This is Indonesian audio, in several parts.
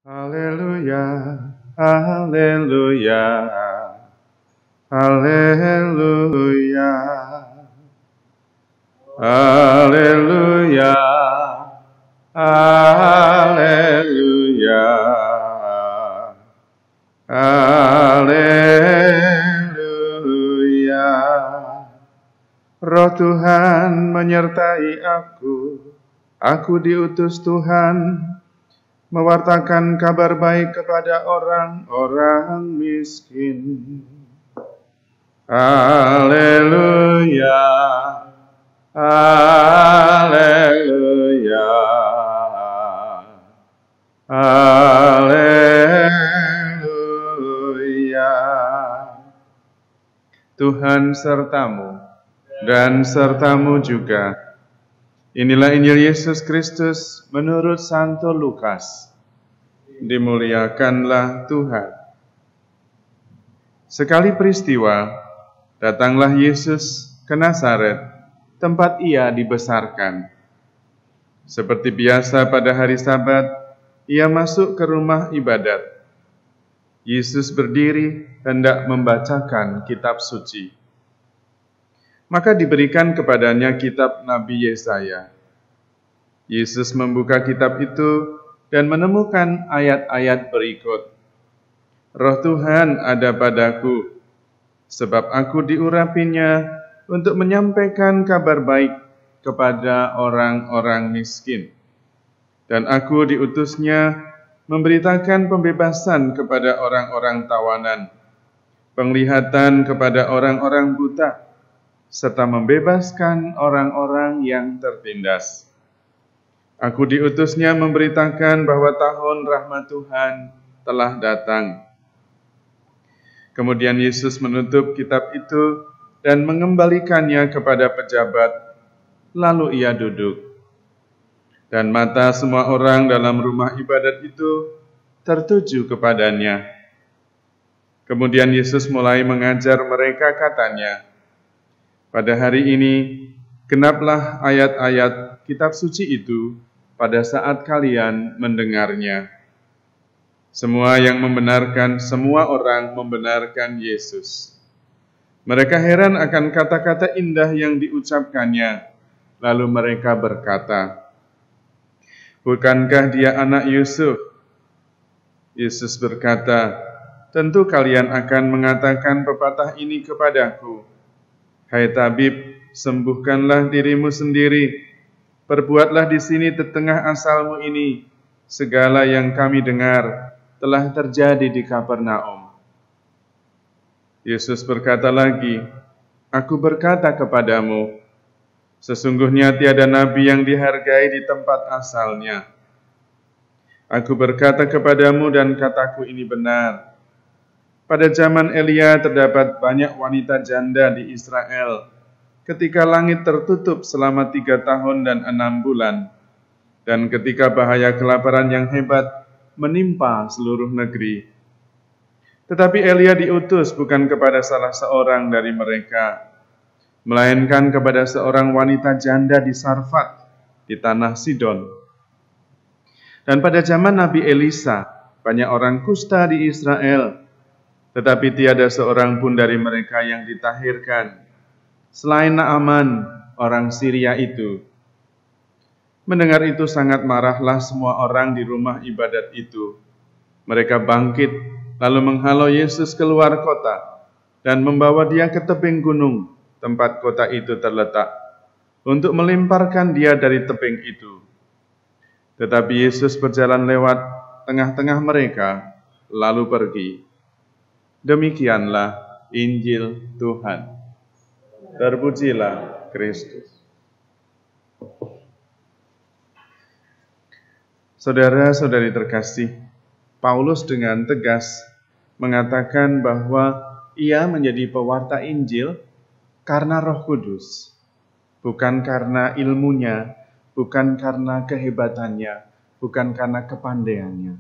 Haleluya, haleluya, haleluya, haleluya, haleluya, haleluya. Roh Tuhan menyertai aku diutus Tuhan mewartakan kabar baik kepada orang-orang miskin. Haleluya, haleluya, haleluya. Tuhan sertamu dan sertamu juga. Inilah Injil Yesus Kristus menurut Santo Lukas. Dimuliakanlah Tuhan. Sekali peristiwa, datanglah Yesus ke Nazaret, tempat ia dibesarkan. Seperti biasa pada hari Sabat, ia masuk ke rumah ibadat. Yesus berdiri hendak membacakan kitab suci. Maka diberikan kepadanya kitab Nabi Yesaya. Yesus membuka kitab itu dan menemukan ayat-ayat berikut. Roh Tuhan ada padaku, sebab aku diurapinya untuk menyampaikan kabar baik kepada orang-orang miskin. Dan aku diutusnya memberitakan pembebasan kepada orang-orang tawanan, penglihatan kepada orang-orang buta, serta membebaskan orang-orang yang tertindas. Aku diutusnya memberitakan bahwa tahun rahmat Tuhan telah datang. Kemudian Yesus menutup kitab itu dan mengembalikannya kepada pejabat, lalu ia duduk. Dan mata semua orang dalam rumah ibadat itu tertuju kepadanya. Kemudian Yesus mulai mengajar mereka, katanya, pada hari ini, genaplah ayat-ayat kitab suci itu pada saat kalian mendengarnya. Semua orang membenarkan Yesus. Mereka heran akan kata-kata indah yang diucapkannya. Lalu mereka berkata, "Bukankah dia anak Yusuf?" Yesus berkata, "Tentu kalian akan mengatakan pepatah ini kepadaku. Hai tabib, sembuhkanlah dirimu sendiri. Perbuatlah di sini di tengah asalmu ini segala yang kami dengar telah terjadi di Kapernaum." Yesus berkata lagi, "Aku berkata kepadamu, sesungguhnya tiada nabi yang dihargai di tempat asalnya. Aku berkata kepadamu dan kataku ini benar. Pada zaman Elia terdapat banyak wanita janda di Israel, ketika langit tertutup selama 3 tahun dan 6 bulan, dan ketika bahaya kelaparan yang hebat menimpa seluruh negeri. Tetapi Elia diutus bukan kepada salah seorang dari mereka, melainkan kepada seorang wanita janda di Sarfat, di tanah Sidon. Dan pada zaman Nabi Elisa, banyak orang kusta di Israel, tetapi tiada seorang pun dari mereka yang ditahirkan, selain Naaman, orang Syria itu." Mendengar itu sangat marahlah semua orang di rumah ibadat itu. Mereka bangkit, lalu menghalau Yesus keluar kota, dan membawa dia ke tebing gunung, tempat kota itu terletak, untuk melemparkan dia dari tebing itu. Tetapi Yesus berjalan lewat tengah-tengah mereka, lalu pergi. Demikianlah Injil Tuhan. Terpujilah Kristus. Saudara-saudari terkasih, Paulus dengan tegas mengatakan bahwa ia menjadi pewarta Injil karena Roh Kudus, bukan karena ilmunya, bukan karena kehebatannya, bukan karena kepandaiannya.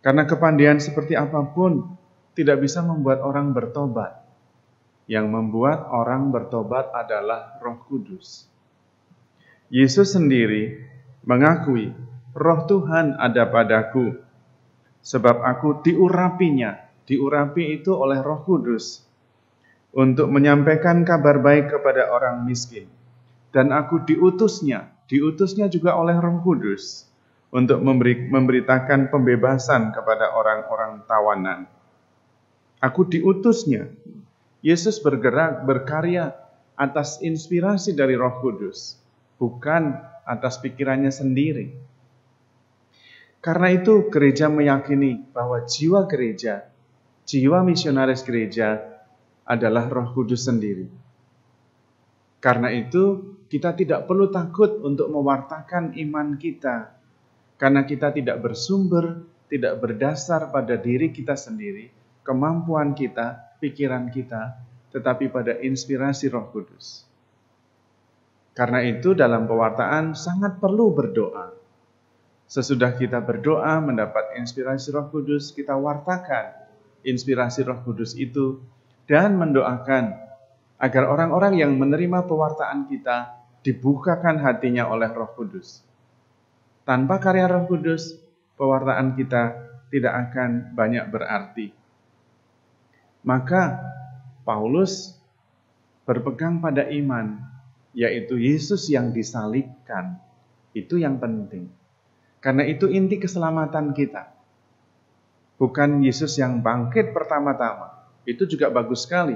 Karena kepandaian seperti apapun tidak bisa membuat orang bertobat. Yang membuat orang bertobat adalah Roh Kudus. Yesus sendiri mengakui Roh Tuhan ada padaku, sebab aku diurapinya. Diurapi itu oleh Roh Kudus, untuk menyampaikan kabar baik kepada orang miskin. Dan aku diutusnya juga oleh Roh Kudus, untuk memberitakan pembebasan kepada orang-orang tawanan. Aku diutusnya. Yesus berkarya atas inspirasi dari Roh Kudus, bukan atas pikirannya sendiri. Karena itu gereja meyakini bahwa jiwa gereja, jiwa misionaris gereja adalah Roh Kudus sendiri. Karena itu kita tidak perlu takut untuk mewartakan iman kita, karena kita tidak bersumber, tidak berdasar pada diri kita sendiri, kemampuan kita, pikiran kita, tetapi pada inspirasi Roh Kudus. Karena itu dalam pewartaan sangat perlu berdoa. Sesudah kita berdoa mendapat inspirasi Roh Kudus, kita wartakan inspirasi Roh Kudus itu dan mendoakan agar orang-orang yang menerima pewartaan kita dibukakan hatinya oleh Roh Kudus. Tanpa karya Roh Kudus, pewartaan kita tidak akan banyak berarti. Maka Paulus berpegang pada iman, yaitu Yesus yang disalibkan. Itu yang penting. Karena itu inti keselamatan kita. Bukan Yesus yang bangkit pertama-tama. Itu juga bagus sekali.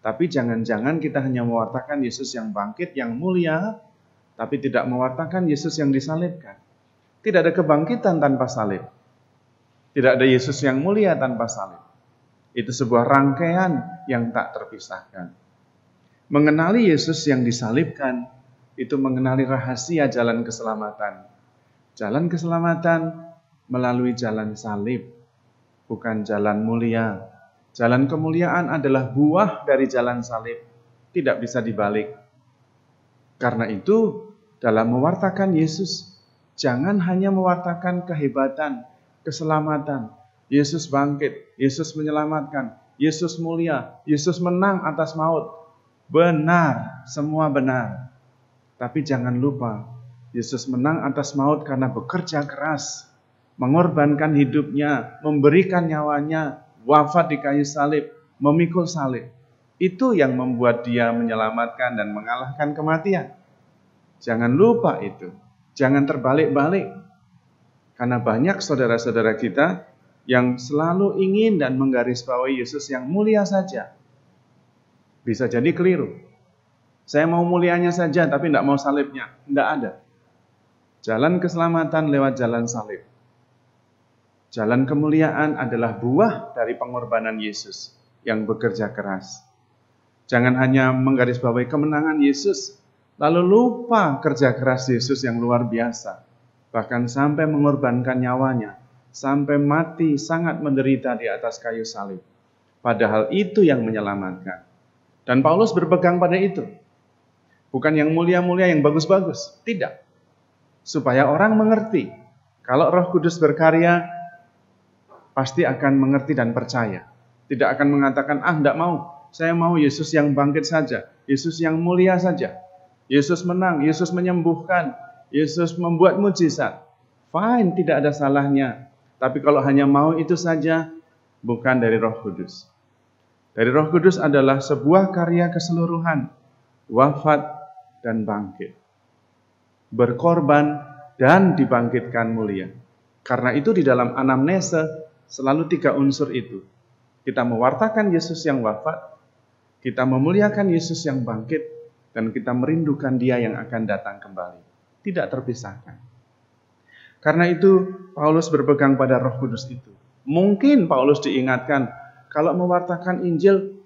Tapi jangan-jangan kita hanya mewartakan Yesus yang bangkit, yang mulia, tapi tidak mewartakan Yesus yang disalibkan. Tidak ada kebangkitan tanpa salib. Tidak ada Yesus yang mulia tanpa salib. Itu sebuah rangkaian yang tak terpisahkan. Mengenali Yesus yang disalibkan, itu mengenali rahasia jalan keselamatan. Jalan keselamatan melalui jalan salib, bukan jalan mulia. Jalan kemuliaan adalah buah dari jalan salib, tidak bisa dibalik. Karena itu, dalam mewartakan Yesus, jangan hanya mewartakan kehebatan, keselamatan. Yesus bangkit, Yesus menyelamatkan, Yesus mulia, Yesus menang atas maut. Benar, semua benar. Tapi jangan lupa, Yesus menang atas maut karena bekerja keras, mengorbankan hidupnya, memberikan nyawanya, wafat di kayu salib, memikul salib. Itu yang membuat dia menyelamatkan dan mengalahkan kematian. Jangan lupa itu. Jangan terbalik-balik. Karena banyak saudara-saudara kita yang selalu ingin dan menggarisbawahi Yesus yang mulia saja. Bisa jadi keliru. Saya mau mulianya saja tapi tidak mau salibnya. Tidak ada. Jalan keselamatan lewat jalan salib. Jalan kemuliaan adalah buah dari pengorbanan Yesus yang bekerja keras. Jangan hanya menggarisbawahi kemenangan Yesus, lalu lupa kerja keras Yesus yang luar biasa. Bahkan sampai mengorbankan nyawanya, sampai mati sangat menderita di atas kayu salib. Padahal itu yang menyelamatkan. Dan Paulus berpegang pada itu. Bukan yang mulia-mulia, yang bagus-bagus. Tidak. Supaya orang mengerti. Kalau Roh Kudus berkarya, pasti akan mengerti dan percaya. Tidak akan mengatakan, tidak mau. Saya mau Yesus yang bangkit saja. Yesus yang mulia saja. Yesus menang, Yesus menyembuhkan, Yesus membuat mujizat. Fine, tidak ada salahnya. Tapi kalau hanya mau itu saja, bukan dari Roh Kudus. Dari Roh Kudus adalah sebuah karya keseluruhan, wafat dan bangkit. Berkorban dan dibangkitkan mulia. Karena itu di dalam anamnese selalu 3 unsur itu. Kita mewartakan Yesus yang wafat, kita memuliakan Yesus yang bangkit, dan kita merindukan Dia yang akan datang kembali. Tidak terpisahkan. Karena itu Paulus berpegang pada Roh Kudus itu. Mungkin Paulus diingatkan, kalau mewartakan Injil,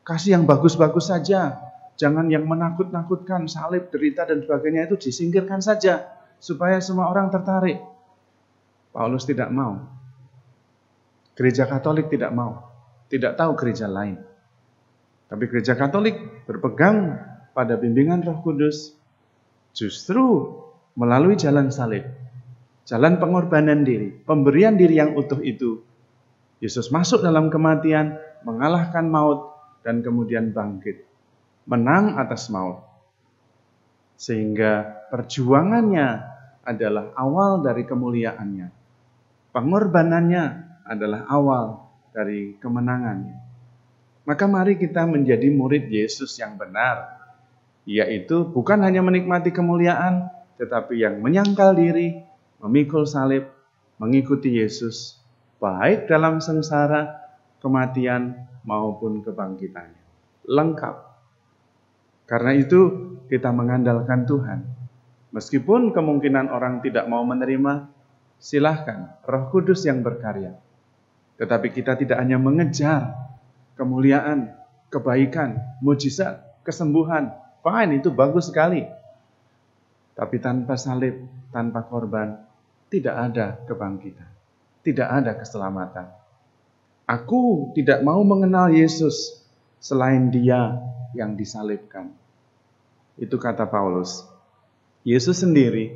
kasih yang bagus-bagus saja. Jangan yang menakut-nakutkan, salib, derita, dan sebagainya itu disingkirkan saja. Supaya semua orang tertarik. Paulus tidak mau. Gereja Katolik tidak mau. Tidak tahu gereja lain. Tapi gereja Katolik berpegang pada bimbingan Roh Kudus justru melalui jalan salib. Jalan pengorbanan diri, pemberian diri yang utuh itu. Yesus masuk dalam kematian, mengalahkan maut, dan kemudian bangkit. Menang atas maut. Sehingga perjuangannya adalah awal dari kemuliaannya. Pengorbanannya adalah awal dari kemenangannya. Maka mari kita menjadi murid Yesus yang benar, yaitu bukan hanya menikmati kemuliaan, tetapi yang menyangkal diri, memikul salib, mengikuti Yesus, baik dalam sengsara, kematian, maupun kebangkitannya. Lengkap. Karena itu kita mengandalkan Tuhan. Meskipun kemungkinan orang tidak mau menerima, silahkan, Roh Kudus yang berkarya. Tetapi kita tidak hanya mengejar kemuliaan, kebaikan, mujizat, kesembuhan. Fine, itu bagus sekali. Tapi tanpa salib, tanpa korban, tidak ada kebangkitan. Tidak ada keselamatan. Aku tidak mau mengenal Yesus selain Dia yang disalibkan. Itu kata Paulus. Yesus sendiri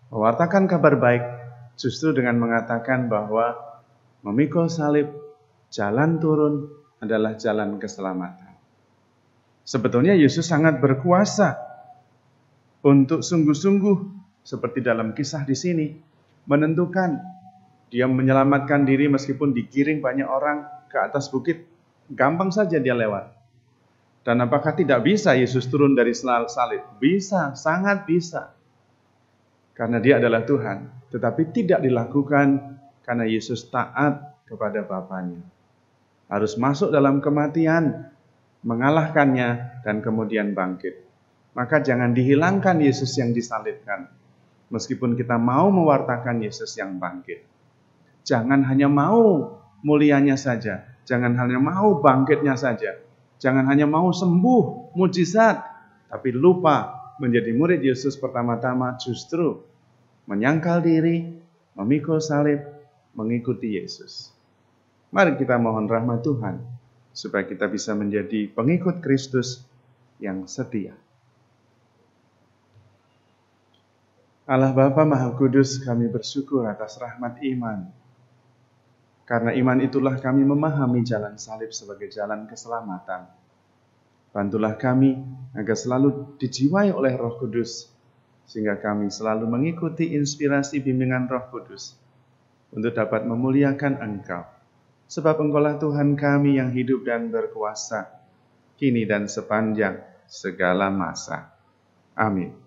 mewartakan kabar baik justru dengan mengatakan bahwa memikul salib, jalan turun adalah jalan keselamatan. Sebetulnya Yesus sangat berkuasa untuk sungguh-sungguh seperti dalam kisah di sini menentukan dia menyelamatkan diri meskipun digiring banyak orang ke atas bukit, gampang saja dia lewat. Dan apakah tidak bisa Yesus turun dari salib? Bisa, sangat bisa. Karena dia adalah Tuhan. Tetapi tidak dilakukan karena Yesus taat kepada Bapanya. Harus masuk dalam kematian, mengalahkannya, dan kemudian bangkit. Maka jangan dihilangkan Yesus yang disalibkan. Meskipun kita mau mewartakan Yesus yang bangkit. Jangan hanya mau mulianya saja. Jangan hanya mau bangkitnya saja. Jangan hanya mau sembuh, mujizat. Tapi lupa menjadi murid Yesus pertama-tama justru menyangkal diri, memikul salib, mengikuti Yesus. Mari kita mohon rahmat Tuhan supaya kita bisa menjadi pengikut Kristus yang setia. Allah Bapa Maha Kudus, kami bersyukur atas rahmat iman. Karena iman itulah kami memahami jalan salib sebagai jalan keselamatan. Bantulah kami agar selalu dijiwai oleh Roh Kudus, sehingga kami selalu mengikuti inspirasi bimbingan Roh Kudus untuk dapat memuliakan Engkau. Sebab Engkaulah Tuhan kami yang hidup dan berkuasa, kini dan sepanjang segala masa. Amin.